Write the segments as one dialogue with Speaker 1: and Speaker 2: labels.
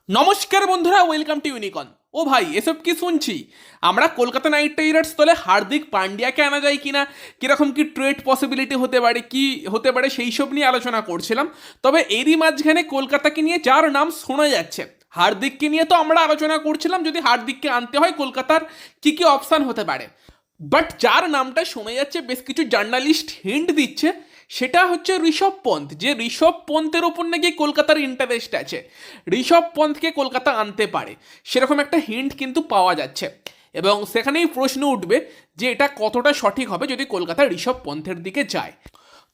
Speaker 1: নমস্কার বন্ধুরা, welcome to unicorn. ও ভাই, এসব কি শুনছি? আমরা কলকাতা নাইট রাইডার্স দলে হার্দিক পান্ডিয়াকে আনা যায় কিনা, কিরকম কি ট্রেড পসিবিলিটি হতে পারে, কি হতে পারে সেই সব নিয়ে আলোচনা করছিলাম। তবে এরই মাঝখানে কলকাতাকে নিয়ে যার নাম শোনা যাচ্ছে, হার্দিককে নিয়ে তো আমরা আলোচনা করছিলাম যদি হার্দিককে আনতে হয় কলকাতার কি কি অপশান হতে পারে। বাট যার নামটা শোনা যাচ্ছে, বেশ কিছু জার্নালিস্ট হিন্ট দিচ্ছে, সেটা হচ্ছে ঋষভ পন্থ। যে ঋষভ পন্থের ওপর নাকি কলকাতার ইন্টারেস্ট আছে, ঋষভ পন্থকে কলকাতা আনতে পারে, সেরকম একটা হিন্ট কিন্তু পাওয়া যাচ্ছে। এবং সেখানেই প্রশ্ন উঠবে যে এটা কতটা সঠিক হবে যদি কলকাতা ঋষভ পন্থের দিকে যায়।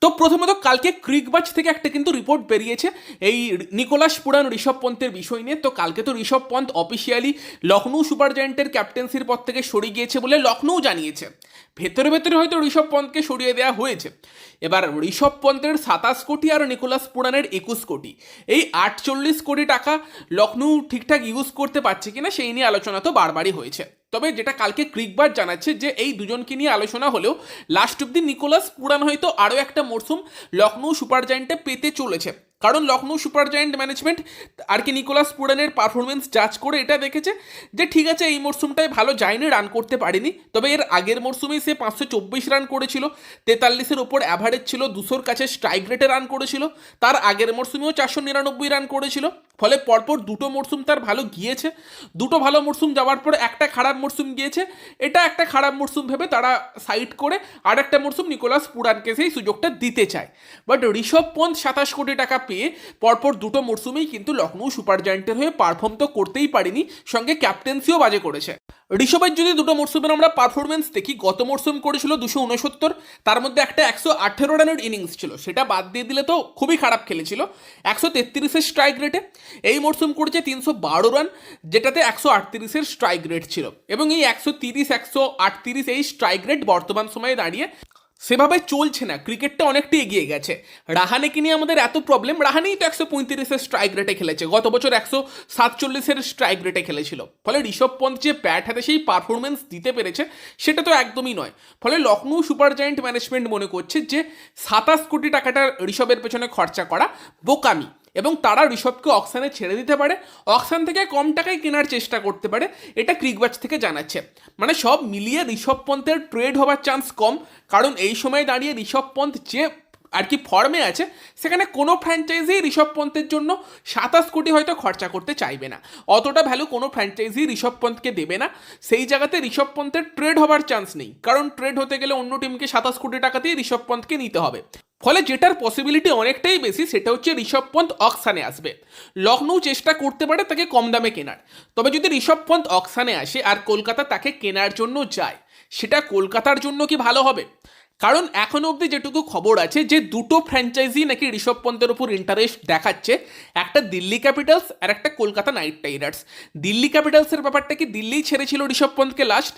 Speaker 1: তো প্রথমত কালকে ক্রিকবাজ থেকে একটা কিন্তু রিপোর্ট বেরিয়েছে এই নিকোলাস পুরান ঋষভ পন্থের বিষয় নিয়ে। তো কালকে তো ঋষভ পন্থ অফিসিয়ালি লখনৌ সুপার জায়েন্টের ক্যাপ্টেন্সির পদ থেকে সরে গিয়েছে বলে লখনৌ জানিয়েছে। ভেতরে ভেতরে হয়তো ঋষভ পন্থকে সরিয়ে দেওয়া হয়েছে। এবার ঋষভ পন্থের 27 কোটি আর নিকোলাস পুরানের 21 কোটি, এই 48 কোটি টাকা লখনৌ ঠিকঠাক ইউজ করতে পারছে কিনা সেই নিয়ে আলোচনা তো বারবারই হয়েছে। তবে যেটা কালকে ক্রিকবাজ জানাচ্ছে যে এই দুজনকে নিয়ে আলোচনা হলেও লাস্ট অব্দি নিকোলাস পুরান হয়তো আরও একটা মরশুম লখনৌ সুপার জায়েন্টে পেতে চলেছে। কারণ লখনৌ সুপার জায়েন্ট ম্যানেজমেন্ট আর কি নিকোলাস পুরানের পারফরমেন্স জাজ করে এটা দেখেছে যে ঠিক আছে, এই মরশুমটায় ভালো যায়নি, রান করতে পারেনি। তবে এর আগের মরশুমেই সে 524 রান করেছিল, 43-এর ওপর অ্যাভারেজ ছিল, 200-র কাছে স্ট্রাইক রেটে রান করেছিল। তার আগের মরশুমেও 499 রান করেছিল। ফলে পরপর দুটো মরশুম তার ভালো গিয়েছে। দুটো ভালো মরশুম যাওয়ার পর একটা খারাপ মরশুম গিয়েছে। এটা একটা খারাপ মরশুম ভেবে তারা সাইড করে আর একটা মরশুম নিকোলাস পুরানকে সেই সুযোগটা দিতে চায়। বাট ঋষভ পন্থ 27 কোটি টাকা পেয়ে পরপর দুটো মরশুমেই কিন্তু লখনৌ সুপার জায়েন্টের হয়ে পারফর্ম তো করতেই পারেনি, সঙ্গে ক্যাপ্টেন্সিও বাজে করেছে। ঋষভের যদি দুটো মরশুমের আমরা পারফরমেন্স দেখি, গত মরশুম করেছিল 269, তার মধ্যে একটা 118 রানের ইনিংস ছিল, সেটা বাদ দিয়ে দিলে তো খুবই খারাপ খেলেছিল। 133-এর স্ট্রাইক রেটে। এই মরশুম করেছে 312 রান, যেটাতে 138-এর স্ট্রাইক রেট ছিল। এবং এই 130, 138 এই স্ট্রাইক রেট বর্তমান সময়ে দাঁড়িয়ে সেভাবে চলছে না, ক্রিকেটটা অনেকটা এগিয়ে গেছে। রাহানেকে নিয়ে আমাদের এত প্রবলেম, রাহানেই তো 135-এর স্ট্রাইক রেটে খেলেছে, গত বছর 147-এর স্ট্রাইক রেটে খেলেছিল। ফলে ঋষভ পন্থ যে ব্যাট হাতে সেই পারফরমেন্স দিতে পেরেছে সেটা তো একদমই নয়। ফলে লখনৌ সুপার জায়েন্ট ম্যানেজমেন্ট মনে করছে যে 27 কোটি টাকাটা ঋষভের পেছনে খরচা করা বোকামি, এবং তারা ঋষভকে অকশানে ছেড়ে দিতে পারে, অকশান থেকে কম টাকায় কেনার চেষ্টা করতে পারে, এটা ক্রিকবাজ থেকে জানাচ্ছে। মানে সব মিলিয়ে ঋষভ পন্থের ট্রেড হওয়ার চান্স কম। কারণ এই সময় দাঁড়িয়ে ঋষভ পন্থ যে আর কি ফর্মে আছে, সেখানে কোনো ফ্র্যাঞ্চাইজি ঋষভ পন্থের জন্য 27 কোটি হয়তো খরচা করতে চাইবে না। অতটা ভ্যালু কোনো ফ্র্যাঞ্চাইজি ঋষভ পন্থকে দেবে না। সেই জায়গাতে ঋষভ পন্থের ট্রেড হবার চান্স নেই, কারণ ট্রেড হতে গেলে অন্য টিমকে 27 কোটি টাকাতেই ঋষভ পন্থকে নিতে হবে। ফলে যেটার পসিবিলিটি অনেকটাই বেশি সেটা হচ্ছে ঋষভ পন্থ অকশানে আসবে। লখনৌ চেষ্টা করতে পারে তাকে কম দামে কেনার। তবে যদি ঋষভ পন্থ অকশানে আসে আর কলকাতা তাকে কেনার জন্য যায়, সেটা কলকাতার জন্য কি ভালো হবে? কারণ এখনো অবধি যেটুকু খবর আছে যে দুটো ফ্র্যাঞ্চাইজি নাকি ঋষভ পন্থের উপর ইন্টারেস্ট দেখাচ্ছে, একটা দিল্লি ক্যাপিটালস আর একটা কলকাতা নাইট রাইডার্স। দিল্লি ক্যাপিটালসের ব্যাপারটা কি, দিল্লিই ছেড়েছিল ঋষভ পন্থকে লাস্ট,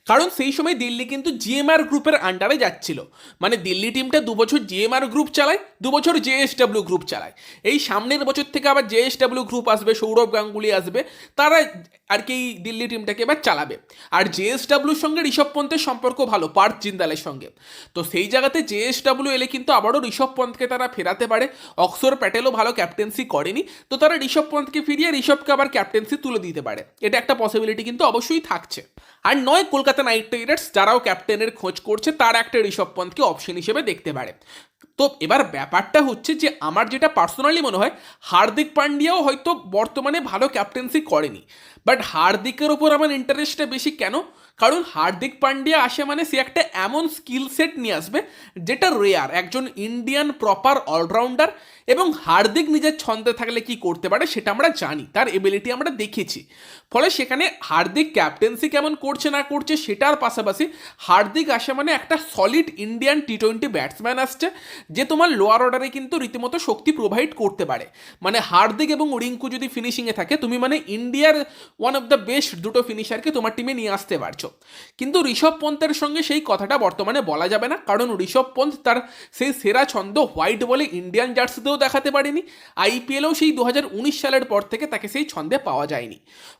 Speaker 1: কারণ সেই সময় দিল্লি কিন্তু জিএমআর গ্রুপের আন্ডারে যাচ্ছিল। মানে দিল্লি টিমটা 2 বছর জিএমআর গ্রুপ চালায়, 2 বছর জেএসডব্লিউ গ্রুপ চালায়। এই সামনের বছর থেকে আবার জেএসডব্লিউ গ্রুপ আসবে, সৌরভ গাঙ্গুলি আসবে, তারা আর কি দিল্লি টিমটাকে এবার চালাবে। আর জেএসডব্লিউর সঙ্গে ঋষভ পন্থের সম্পর্ক ভালো, পার্থ জিন্দালের সঙ্গে। তো সেই জায়গাতে জেএসডব্লিউ এলে কিন্তু আবারও ঋষভ পন্থকে তারা ফেরাতে পারে। অক্ষর প্যাটেলও ভালো ক্যাপ্টেন্সি করেনি, তো তারা ঋষভ পন্থকে ফিরিয়ে ঋষভকে আবার ক্যাপ্টেন্সি তুলে দিতে পারে। এটা একটা পসিবিলিটি কিন্তু অবশ্যই থাকছে। আর নয়, কলকাতা নাইট রাইডার্স যারাও ক্যাপ্টেনের খোঁজ করছে তারা একটা ঋষভ পন্থকে অপশন হিসেবে দেখতে পারে। তো এবার ব্যাপারটা হচ্ছে যে আমার যেটা পার্সোনালি মনে হয়, হার্দিক পান্ডিয়াও হয়তো বর্তমানে ভালো ক্যাপ্টেন্সি করেনি। বাট হার্দিকের ওপর আমার ইন্টারেস্টটা বেশি কেন? কারণ হার্দিক পান্ডিয়া আসে মানে সে একটা এমন স্কিল সেট নিয়ে আসবে যেটা রেয়ার, একজন ইন্ডিয়ান প্রপার অলরাউন্ডার। এবং হার্দিক নিজের ছন্দে থাকলে কি করতে পারে সেটা আমরা জানি, তার এবিলিটি আমরা দেখেছি। ফলে সেখানে হার্দিক ক্যাপ্টেন্সি কেমন করছে না করছে সেটার পাশাপাশি হার্দিক আসে মানে একটা সলিড ইন্ডিয়ান টি20 ব্যাটসম্যান আসছে, যে তোমার লোয়ার অর্ডারে কিন্তু রীতিমতো শক্তি প্রোভাইড করতে পারে। মানে হার্দিক এবং রিঙ্কু যদি ফিনিশিংয়ে থাকে, তুমি মানে ইন্ডিয়ার ওয়ান অফ দ্য বেস্ট দুটো ফিনিশারকে তোমার টিমে নিয়ে আসতে পারছো। কিন্তু ঋষভ পন্থের সঙ্গে সেই কথাটা বর্তমানে বলা যাবে না, কারণ ঋষভ পন্থ তার সেই সেরা ছন্দ হোয়াইট বলে ইন্ডিয়ান জার্সিতেও দেখাতে পারেনি, আইপিএলেও সেই 2019 সালের পর থেকে তাকে সেই ছন্দে পাওয়া যায়নি।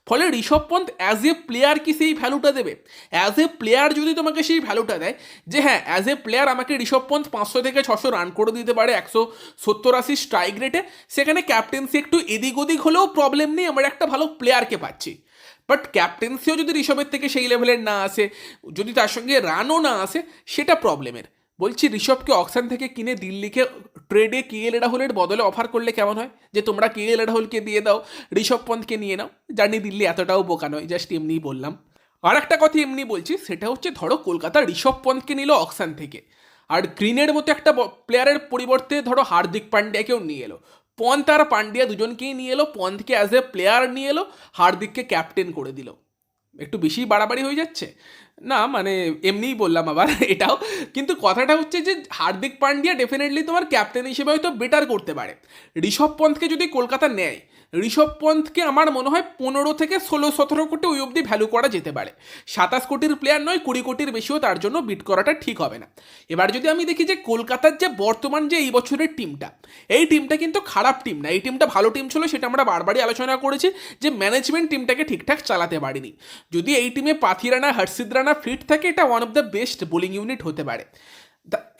Speaker 1: ফলে Rishabh Pant as a player কি সেই ভ্যালুটা দেবে? অ্যাজ এ প্লেয়ার যদি তোমাকে সেই ভ্যালুটা দেয় যে হ্যাঁ, অ্যাজ এ প্লেয়ার আমাকে ঋষভ পন্থ 500 থেকে 600 900 রান করে দিতে পারে 170-80 স্ট্রাইক রেটে, সেখানে ক্যাপ্টেন্সি একটু এদিক ওদিক হলেও প্রবলেম নেই, আমরা একটা ভালো প্লেয়ারকে পাচ্ছি। বাট ক্যাপ্টেন্সিও যদি ঋষভের থেকে সেই লেভেলের না আসে, যদি তার সঙ্গে রানও না আসে, সেটা প্রবলেমের। বলছি ঋষভকে অকশন থেকে কিনে দিল্লিকে ট্রেডে KL রাহুলের বদলে অফার করলে কেমন হয়, যে তোমরা KL রাহুলকে দিয়ে দাও, ঋষভ পন্থকে নিয়ে নাও। জানি দিল্লি এতটাও বোকা নয়, জাস্ট এমনিই বললাম। আর একটা কথা এমনি বলছি, সেটা হচ্ছে ধরো কলকাতা ঋষভ পন্থকে নিল অকশন থেকে, আর গ্রিনের মতো একটা প্লেয়ারের পরিবর্তে ধরো হার্দিক পান্ডিয়াকেও নিয়ে এলো। পন্থ আর পান্ডিয়া দুজনকেই নিয়ে এলো, পন্থকে অ্যাজ এ প্লেয়ার নিয়ে এলো, হার্দিককে ক্যাপ্টেন করে দিল। একটু বেশি বাড়াবাড়ি হয়ে যাচ্ছে না? মানে এমনিই বললাম আবার এটাও, কিন্তু কথাটা হচ্ছে যে হার্দিক পান্ডিয়া ডেফিনেটলি তোমার ক্যাপ্টেন হিসেবে হয়তো বেটার করতে পারে। ঋষভ পন্থকে যদি কলকাতা নেয়, ঋষভ পন্থকে আমার মনে হয় 15 থেকে 16-17 কোটি ওই অবধি ভ্যালু করা যেতে পারে। 27 কোটির প্লেয়ার নয়, 20 কোটির বেশিও তার জন্য বিট করাটা ঠিক হবে না। এবার যদি আমি দেখি যে কলকাতার যে বর্তমান যে এই বছরের টিমটা, এই টিমটা কিন্তু খারাপ টিম না, এই টিমটা ভালো টিম ছিল, সেটা আমরা বারবারই আলোচনা করেছি যে ম্যানেজমেন্ট টিমটাকে ঠিকঠাক চালাতে পারেনি। যদি এই টিমে পাথি রানা, হর্ষিদ রানা ফিট থাকে, এটা one of the best bowling unit হতে পারে।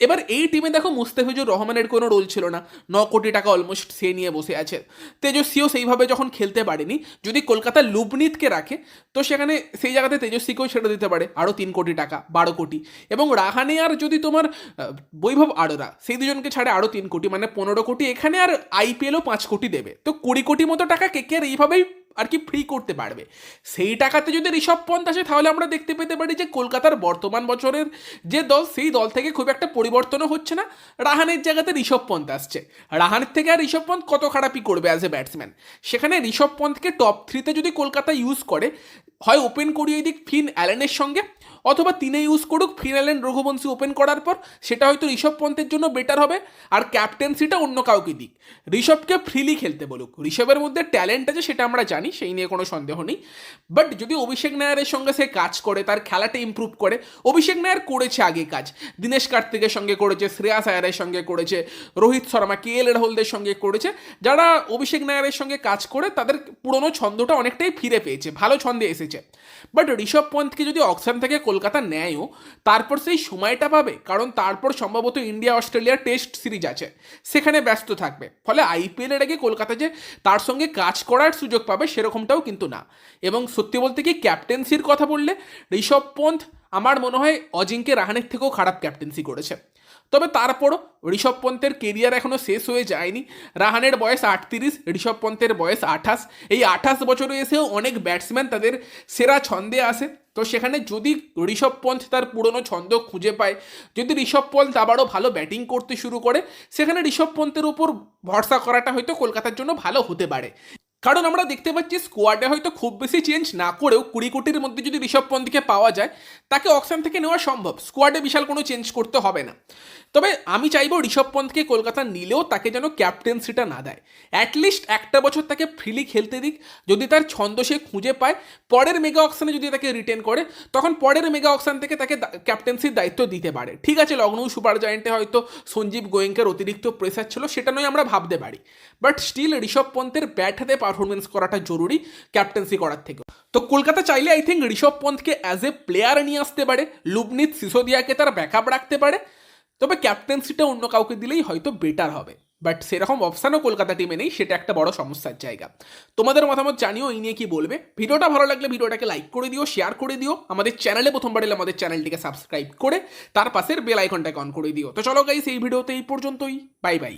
Speaker 1: এবার এই টিমে দেখো মুস্তাফিজুর রহমানের কোনো রোল ছিল না, 9 কোটি টাকা অলমোস্ট সে নিয়ে বসে আছে। তেজস্বীও সেইভাবে যখন খেলতে পারেনি, যদি কলকাতা লুবনীতকে রাখে তো সেখানে সেই জায়গাতে তেজস্বীকেও ছেড়ে দিতে পারে আরও 3 কোটি টাকা, 12 কোটি। এবং রাহানে আর যদি তোমার বৈভব আরোরা, সেই দুজনকে ছাড়ে আরও 3 কোটি, মানে 15 কোটি এখানে, আর IPLও 5 কোটি দেবে, তো 20 কোটি মতো টাকা KKR এইভাবেই আর কি ফ্রি করতে পারবে। সেই টাকাতে যদি ঋষভ পন্থ আসে, তাহলে আমরা দেখতে পেতে পারি যে কলকাতার বর্তমান বছরের যে দল, সেই দল থেকে খুব একটা পরিবর্তনও হচ্ছে না। রাহানের জায়গাতে ঋষভ পন্থ আসছে, রাহানের থেকে আর ঋষভ পন্থ কত খারাপই করবে অ্যাজ এ ব্যাটসম্যান। সেখানে ঋষভ পন্থকে টপ 3-তে যদি কলকাতা ইউজ করে, হয় ওপেন করিয়ে দিক ফিন অ্যালেনের সঙ্গে, অথবা 3-এ ইউজ করুক ফিন অ্যালেন, রঘুবংশী ওপেন করার পর, সেটা হয়তো ঋষভ পন্থের জন্য বেটার হবে। আর ক্যাপ্টেন্সিটা অন্য কাউকে দিক, ঋষভকে ফ্রিলি খেলতে বলুক। ঋষভের মধ্যে ট্যালেন্ট আছে, সেটা আমরা জানি, সেই নিয়ে কোনো সন্দেহ নেই। বাট যদি অভিষেক নায়ারের সঙ্গে সে কাজ করে, তার খেলাটা ইমপ্রুভ করে, অভিষেক নায়ার করেছে আগে কাজ, দীনেশ কার্তিকের সঙ্গে করেছে, শ্রেয়াস আয়ারের সঙ্গে করেছে, রোহিত শর্মা, KL রাহুলদের সঙ্গে করেছে। যারা অভিষেক নায়ারের সঙ্গে কাজ করে, তাদের পুরনো ছন্দটা অনেকটাই ফিরে পেয়েছে, ভালো ছন্দে এসেছে। বাট ঋষভ পন্থকে যদি অকশন থেকে কলকাতা নেয়ও, তারপর সেই সময়টা পাবে, কারণ তারপর সম্ভবত ইন্ডিয়া অস্ট্রেলিয়ার টেস্ট সিরিজ আছে, সেখানে ব্যস্ত থাকবে। ফলে IPL এর আগে কলকাতা যে তার সঙ্গে কাজ করার সুযোগ পাবে, সেরকমটাও কিন্তু না। এবং সত্যি বলতে কি, ক্যাপ্টেন্সির কথা বললে ঋষভ পন্থ আমার মনে হয় অজিঙ্ক্য রাহানের থেকেও খারাপ ক্যাপ্টেন্সি করেছে। তবে তারপরও ঋষভ পন্থের কেরিয়ার এখনও শেষ হয়ে যায়নি। রাহানের বয়স 38, ঋষভ পন্থের বয়স 28। এই 28 বছরে এসেও অনেক ব্যাটসম্যান তাদের সেরা ছন্দে আসে। তো সেখানে যদি ঋষভ পন্থ তার পুরনো ছন্দ খুঁজে পায়, যদি ঋষভ পন্থ আবারও ভালো ব্যাটিং করতে শুরু করে, সেখানে ঋষভ পন্থের উপর ভরসা করাটা হয়তো কলকাতার জন্য ভালো হতে পারে। কারণ আমরা দেখতে পাচ্ছি স্কোয়াডে হয়তো খুব বেশি চেঞ্জ না করেও 20 কোটির মধ্যে যদি ঋষভ পন্থকে পাওয়া যায়, তাকে অকশন থেকে নেওয়া সম্ভব, স্কোয়াডে বিশাল কোনো চেঞ্জ করতে হবে না। তবে আমি চাইবো ঋষভ পন্থকে কলকাতা নিলেও তাকে যেন ক্যাপ্টেন্সিটা না দেয়, অ্যাটলিস্ট একটা বছর তাকে ফ্রিলি খেলতে দিক। যদি তার ছন্দ সে খুঁজে পায়, পরের মেগা অকশনে যদি তাকে রিটেন করে, তখন পরের মেগা অকশন থেকে তাকে ক্যাপ্টেন্সির দায়িত্ব দিতে পারে। ঠিক আছে, লখনৌ সুপার জায়েন্টে হয়তো সঞ্জীব গোয়েঙ্কার অতিরিক্ত প্রেসার ছিল, সেটা নয় আমরা ভাবতে পারি, বাট স্টিল ঋষভ পন্থের ব্যাট হাতে পারফরমেন্স করাটা জরুরি ক্যাপ্টেন্সি করার থেকে। তো কলকাতা চাইলে আই থিঙ্ক ঋষভ পন্থকে অ্যাজ এ প্লেয়ার নিয়ে আসতে পারে, লুবনীত, সিসোদিয়াকে তার ব্যাকআপ রাখতে পারে। তবে ক্যাপ্টেন্সিটা অন্য কাউকে দিলেই হয়তো বেটার হবে, বাট সেরকম অপশানও কলকাতা টিমে নেই, সেটা একটা বড় সমস্যার জায়গা। তোমাদের মতামত জানিও এই নিয়ে কি বলবে। ভিডিওটা ভালো লাগলে ভিডিওটাকে লাইক করে দিও, শেয়ার করে দিও। আমাদের চ্যানেলে প্রথমবার এলে আমাদের চ্যানেলটিকে সাবস্ক্রাইব করে তার পাশের বেল আইকনটাকে অন করে দিও। তো চলো গাইস, এই ভিডিওতে এই পর্যন্তই, বাই বাই।